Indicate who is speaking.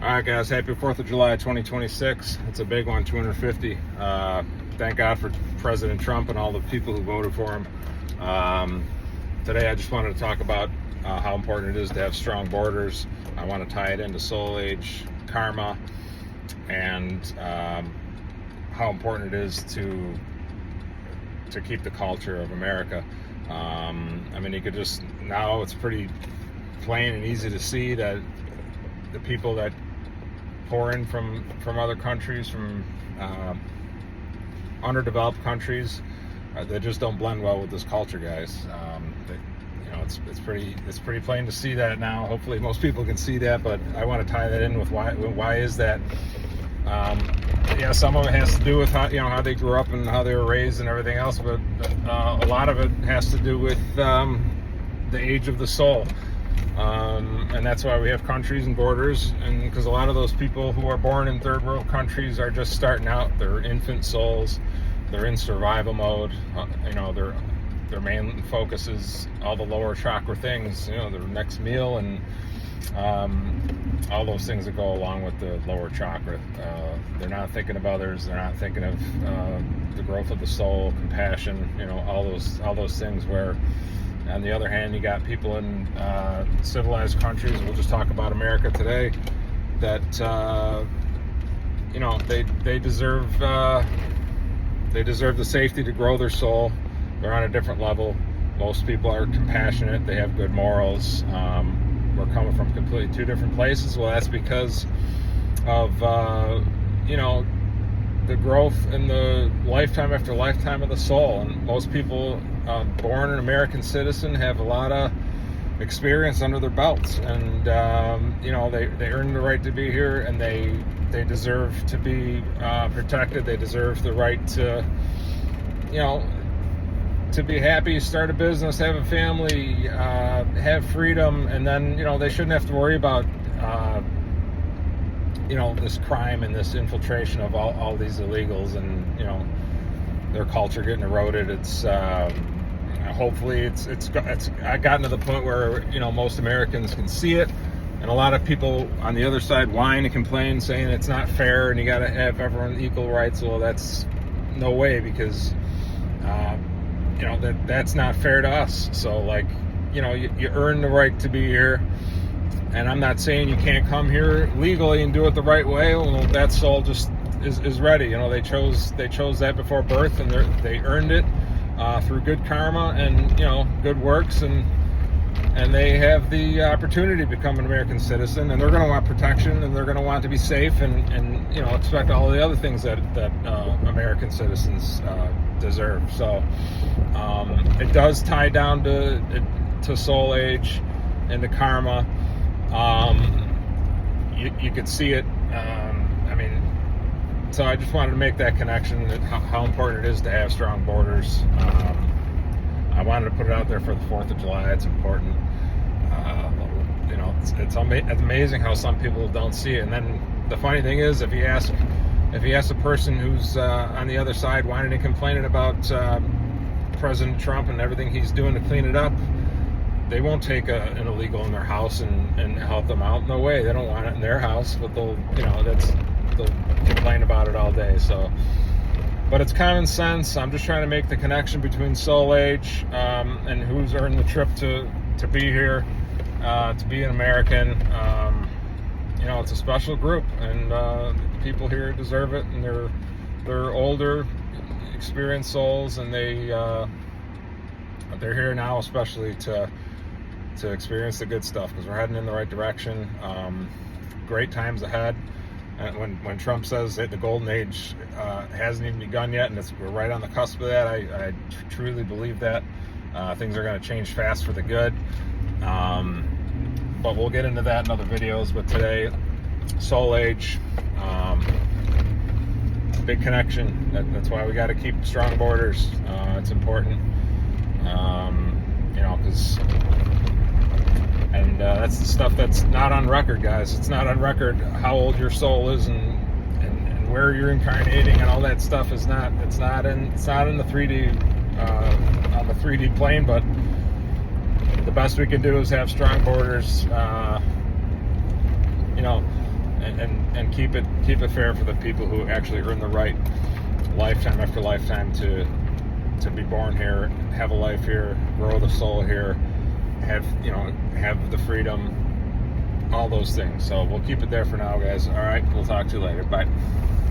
Speaker 1: All right, guys. Happy 4th of July 2026. It's a big one, 250. Thank God for President Trump and all the people who voted for him. Today, I just wanted to talk about how important it is to have strong borders. I want to tie it into Soul Age, karma, and how important it is to keep the culture of America. I mean, you could just, now it's pretty plain and easy to see that the people that pour in from other countries, from underdeveloped countries, they just don't blend well with this culture, guys. It's pretty plain to see that now. Hopefully, most people can see that, but I want to tie that in with why is that? Some of it has to do with how they grew up and how they were raised and everything else, but a lot of it has to do with the age of the soul. And that's why we have countries and borders, and because a lot of those people who are born in third world countries are just starting out. They're infant souls. They're in survival mode. Their main focus is all the lower chakra things, their next meal and all those things that go along with the lower chakra. They're not thinking of others. They're not thinking of the growth of the soul, compassion, all those things. Where on the other hand, you got people in civilized countries, we'll just talk about America today, that they deserve the safety to grow their soul. They're on a different level. Most people are compassionate. They have good morals. We're coming from completely two different places. Well, that's because of the growth and the lifetime after lifetime of the soul. And most people born an American citizen have a lot of experience under their belts, and they earn the right to be here, and they deserve to be protected. They deserve the right to to be happy, start a business, have a family, have freedom, and then they shouldn't have to worry about this crime and this infiltration of all these illegals, and their culture getting eroded. It's hopefully it's gotten to the point where most Americans can see it, and a lot of people on the other side whine and complain, saying it's not fair and you got to have everyone equal rights. Well, that's no way, because that's not fair to us. So you earn the right to be here. And I'm not saying you can't come here legally and do it the right way. Well, that soul just is ready. They chose that before birth, and they earned it through good karma and good works, and they have the opportunity to become an American citizen. And they're going to want protection, and they're going to want to be safe, and expect all the other things that American citizens deserve. So it does tie down to Soul Age and to karma. You could see it. So I just wanted to make that connection, that how important it is to have strong borders. I wanted to put it out there for the 4th of July. It's important. It's amazing how some people don't see it. And then the funny thing is, if you ask a person who's on the other side whining and complaining about President Trump and everything he's doing to clean it up, they won't take an illegal in their house and help them out. No way. They don't want it in their house, but they'll complain about it all day. So, but it's common sense. I'm just trying to make the connection between Soul Age and who's earned the trip to be here, to be an American. It's a special group, and people here deserve it, and they're older, experienced souls, and they're here now, especially to experience the good stuff, because we're heading in the right direction. Great times ahead. And when Trump says that the golden age hasn't even begun yet, and we're right on the cusp of that, I truly believe that. Things are going to change fast for the good. But we'll get into that in other videos. But today, Soul Age, big connection. That's why we got to keep strong borders. It's important. That's the stuff that's not on record, guys. It's not on record how old your soul is and where you're incarnating, and all that stuff is not. It's not in the 3D on the 3D plane. But the best we can do is have strong borders, and keep it fair for the people who actually earn the right lifetime after lifetime to be born here, have a life here, grow the soul here, have the freedom, all those things. So we'll keep it there for now, guys. All right, we'll talk to you later. Bye.